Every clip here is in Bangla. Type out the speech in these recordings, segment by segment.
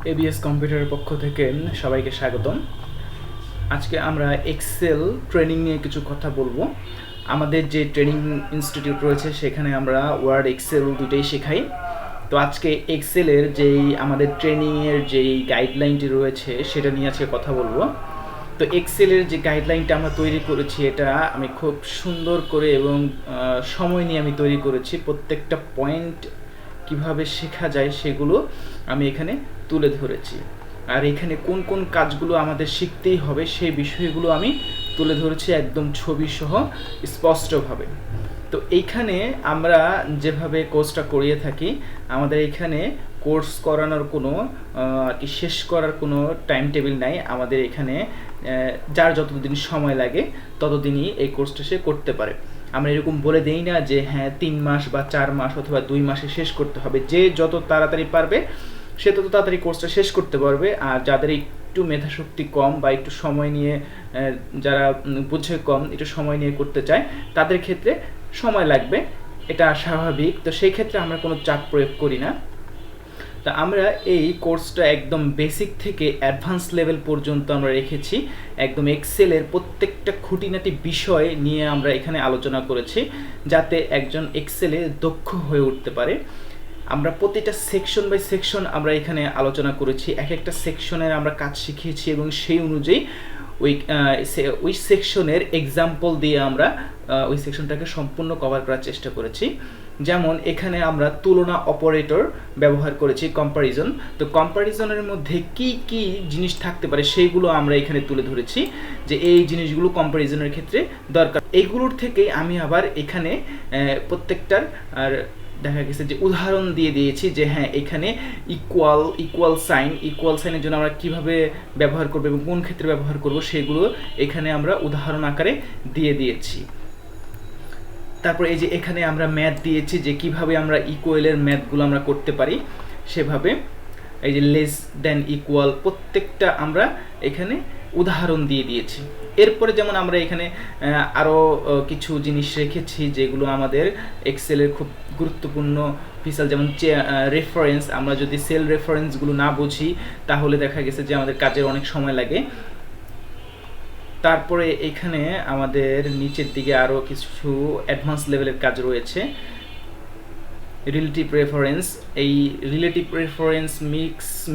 এবিএস কম্পিউটারের পক্ষ থেকে সবাইকে স্বাগতম। আজকে আমরা এক্সেল ট্রেনিং নিয়ে কিছু কথা বলবো। আমাদের যে ট্রেনিং ইনস্টিটিউট রয়েছে সেখানে আমরা ওয়ার্ড এক্সেল দুটোই শেখাই। তো আজকে এক্সেলের যেই আমাদের ট্রেনিংয়ের যেই গাইডলাইনটি রয়েছে সেটা নিয়ে আজকে কথা বলবো। তো এক্সেলের যে গাইডলাইনটা আমরা তৈরি করেছি এটা আমি খুব সুন্দর করে এবং সময় নিয়ে আমি তৈরি করেছি। প্রত্যেকটা পয়েন্ট কিভাবে শেখা যায় সেগুলো আমি এখানে তুলে ধরেছি। আর এখানে কোন কোন কাজগুলো আমাদের শিখতেই হবে সেই বিষয়গুলো আমি তুলে ধরেছি একদম ছবি সহ স্পষ্টভাবে। তো এইখানে আমরা যেভাবে কোর্সটা করিয়ে থাকি, আমাদের এখানে কোর্স করানোর কোনো আর কি শেষ করার কোনো টাইম টেবিল নাই। আমাদের এখানে যার যতদিন সময় লাগে ততদিনই এই কোর্সটা সে করতে পারে। আমরা এরকম বলে দেই না যে হ্যাঁ 3 মাস বা 4 মাস অথবা 2 মাসে শেষ করতে হবে। যে যত তাড়াতাড়ি পারবে সে তত তাড়াতাড়ি কোর্সটা শেষ করতে পারবে। আর যাদের একটু মেধাশক্তি কম বা একটু সময় নিয়ে যারা বুঝে কম, একটু সময় নিয়ে করতে চায় তাদের ক্ষেত্রে সময় লাগবে, এটা স্বাভাবিক। তো সেই ক্ষেত্রে আমরা কোনো চাপ প্রয়োগ করি না। তা আমরা এই কোর্সটা একদম বেসিক থেকে অ্যাডভান্স লেভেল পর্যন্ত আমরা রেখেছি। একদম এক্সেলের প্রত্যেকটা খুঁটিনাটি বিষয় নিয়ে আমরা এখানে আলোচনা করেছি, যাতে একজন এক্সেলে দক্ষ হয়ে উঠতে পারে। আমরা প্রতিটা সেকশন বাই সেকশন আমরা এখানে আলোচনা করেছি, এক একটা সেকশনের আমরা কাজ শিখিয়েছি এবং সেই অনুযায়ী ওই সেকশনের এক্সাম্পল দিয়ে আমরা ওই সেকশনটাকে সম্পূর্ণ কভার করার চেষ্টা করেছি। যেমন এখানে আমরা তুলনা অপারেটর ব্যবহার করেছি, কম্প্যারিজন। তো কম্প্যারিজনের মধ্যে কি কি জিনিস থাকতে পারে সেইগুলো আমরা এখানে তুলে ধরেছি, যে এই জিনিসগুলো কম্প্যারিজনের ক্ষেত্রে দরকার। এইগুলোর থেকেই আমি আবার এখানে প্রত্যেকটার আর দেখা গেছে যে উদাহরণ দিয়ে দিয়েছি, যে হ্যাঁ এখানে ইকুয়াল সাইনের জন্য আমরা কিভাবে ব্যবহার করব এবং কোন ক্ষেত্রে ব্যবহার করব সেগুলো এখানে আমরা উদাহরণ আকারে দিয়ে দিয়েছি। তারপর এই যে এখানে আমরা ম্যাথ দিয়েছি, যে কিভাবে আমরা ইকুয়ালের ম্যাথগুলো আমরা করতে পারি সেভাবে। এই যে লেস দেন ইকুয়াল, প্রত্যেকটা আমরা এখানে উদাহরণ দিয়ে দিয়েছি। এরপরে যেমন আমরা এখানে আরও কিছু জিনিস রেখেছি যেগুলো আমাদের এক্সেলের খুব গুরুত্বপূর্ণ ফিচার, যেমন রেফারেন্স। আমরা যদি সেল রেফারেন্সগুলো না বুঝি তাহলে দেখা গেছে যে আমাদের কাজের অনেক সময় লাগে। তারপরে এখানে আমাদের নিচের দিকে আরও কিছু অ্যাডভান্স লেভেলের কাজ রয়েছে। রিলেটিভ রেফারেন্স, এই রিলেটিভ রেফারেন্স,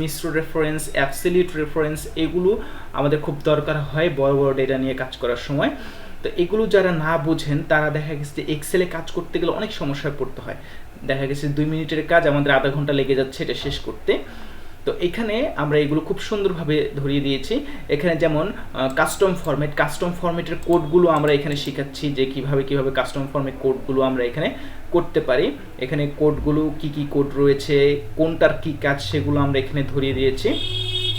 মিশ্র রেফারেন্স, অ্যাবসলিউট রেফারেন্স, এগুলো আমাদের খুব দরকার হয় বড় বড় ডেটা নিয়ে কাজ করার সময়। তো এগুলো যারা না বুঝেন তারা দেখা গেছে যে এক্সেলে কাজ করতে গেলে অনেক সমস্যায় পড়তে হয়। দেখা গেছে 2 মিনিটের কাজ আমাদের আধা ঘন্টা লেগে যাচ্ছে এটা শেষ করতে। তো এখানে আমরা এগুলো খুব সুন্দরভাবে ধরিয়ে দিয়েছি। এখানে যেমন কাস্টম ফরম্যাটের কোডগুলো আমরা এখানে শেখাচ্ছি, যে কিভাবে কাস্টম ফরম্যাট কোডগুলো আমরা এখানে করতে পারি। এখানে কোডগুলো কি কোড রয়েছে, কোনটার কি কাজ সেগুলো আমরা এখানে ধরিয়ে দিয়েছি।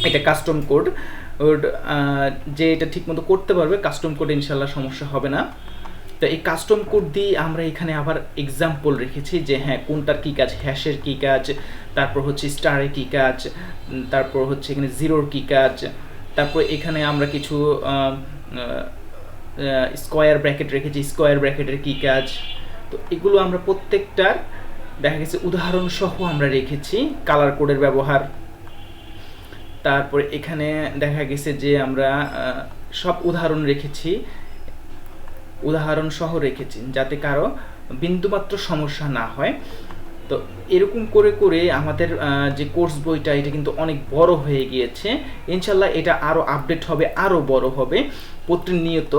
এটা কাস্টম কোড, যে এটা ঠিকমতো করতে পারবে কাস্টম কোড ইনশাল্লাহ সমস্যা হবে না। তো এই কাস্টম কোড দিয়ে আমরা এখানে আবার এক্সাম্পল রেখেছি, যে হ্যাঁ কোনটার কী কাজ, হ্যাশের কী কাজ, তারপর হচ্ছে স্টারের কী কাজ, তারপর হচ্ছে এখানে জিরোর কী কাজ, তারপর এখানে আমরা কিছু স্কোয়ার ব্র্যাকেট রেখেছি, স্কোয়ার ব্র্যাকেটের কী কাজ। তো এগুলো আমরা প্রত্যেকটার দেখা গেছে উদাহরণ সহ আমরা রেখেছি, কালার কোডের ব্যবহার। তারপরে এখানে দেখা গেছে যে আমরা সব উদাহরণ সহ রেখেছি, যাতে কারো বিন্দুমাত্র সমস্যা না হয়। তো এরকম করে করে আমাদের যে কোর্স বইটা এটা কিন্তু অনেক বড় হয়ে গিয়েছে। ইনশাল্লাহ এটা আরও আপডেট হবে, আরও বড় হবে প্রতিনিয়ত।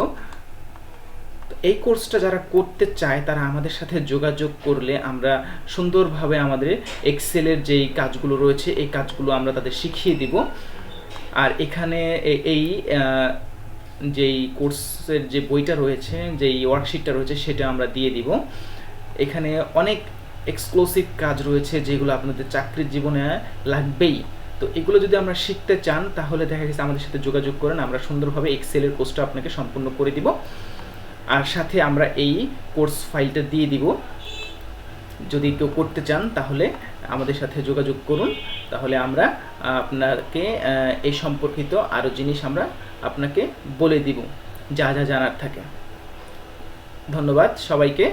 এই কোর্সটা যারা করতে চায় তারা আমাদের সাথে যোগাযোগ করলে আমরা সুন্দরভাবে আমাদের এক্সেলের যেই কাজগুলো রয়েছে এই কাজগুলো আমরা তাদের শিখিয়ে দিব। আর এখানে এই যেই কোর্সের যে বইটা রয়েছে, যেই ওয়ার্কশিটটা রয়েছে সেটা আমরা দিয়ে দিব। এখানে অনেক এক্সক্লুসিভ কাজ রয়েছে যেগুলো আপনাদের চাকরির জীবনে লাগবেই। তো এগুলো যদি আমরা শিখতে চান তাহলে দেখা গেছে আমাদের সাথে যোগাযোগ করেন, আমরা সুন্দরভাবে এক্সেলের কোর্সটা আপনাকে সম্পূর্ণ করে দিব। আর সাথে আমরা এই কোর্স ফাইলটা দিয়ে দিব। যদি কেউ করতে চান তাহলে আমাদের সাথে যোগাযোগ করুন, তাহলে আমরা আপনাকে এই সম্পর্কিত আরও জিনিস আমরা আপনাকে বলে দিব যা জানার থাকে। ধন্যবাদ সবাইকে।